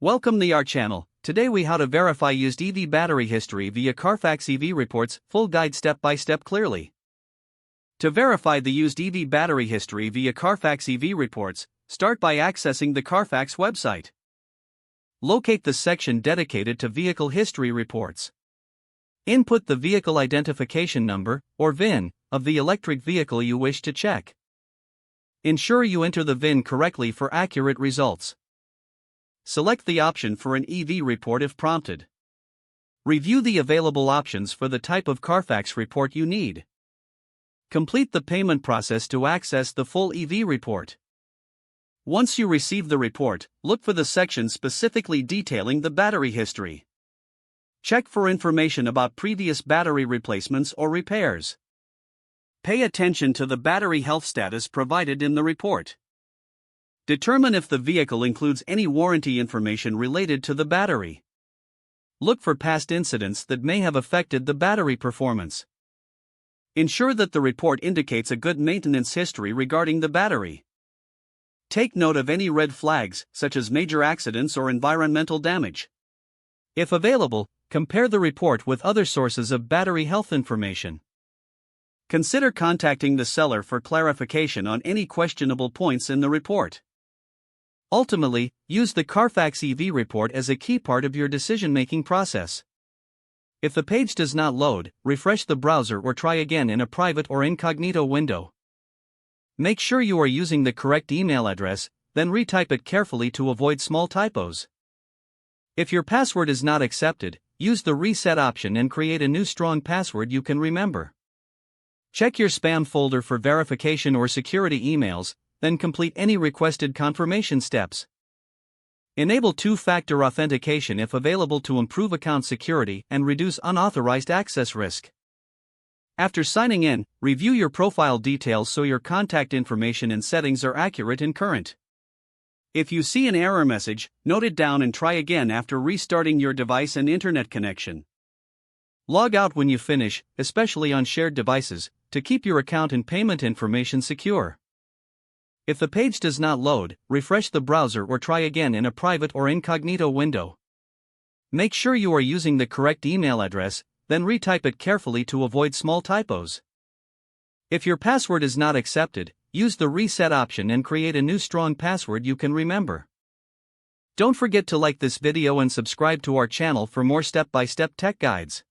Welcome to our channel. Today we how to verify used EV battery history via Carfax EV reports, full guide step by step clearly. To verify the used EV battery history via Carfax EV reports, start by accessing the Carfax website. Locate the section dedicated to vehicle history reports. Input the vehicle identification number, or VIN, of the electric vehicle you wish to check. Ensure you enter the VIN correctly for accurate results. Select the option for an EV report if prompted. Review the available options for the type of Carfax report you need. Complete the payment process to access the full EV report. Once you receive the report, look for the section specifically detailing the battery history. Check for information about previous battery replacements or repairs. Pay attention to the battery health status provided in the report. Determine if the vehicle includes any warranty information related to the battery. Look for past incidents that may have affected the battery performance. Ensure that the report indicates a good maintenance history regarding the battery. Take note of any red flags, such as major accidents or environmental damage. If available, compare the report with other sources of battery health information. Consider contacting the seller for clarification on any questionable points in the report. Ultimately, use the Carfax EV report as a key part of your decision-making process. If the page does not load, refresh the browser or try again in a private or incognito window. Make sure you are using the correct email address, then retype it carefully to avoid small typos. If your password is not accepted, use the reset option and create a new strong password you can remember. Check your spam folder for verification or security emails, then complete any requested confirmation steps. Enable two-factor authentication if available to improve account security and reduce unauthorized access risk. After signing in, review your profile details so your contact information and settings are accurate and current. If you see an error message, note it down and try again after restarting your device and internet connection. Log out when you finish, especially on shared devices, to keep your account and payment information secure. If the page does not load, refresh the browser or try again in a private or incognito window. Make sure you are using the correct email address, then retype it carefully to avoid small typos. If your password is not accepted, use the reset option and create a new strong password you can remember. Don't forget to like this video and subscribe to our channel for more step-by-step tech guides.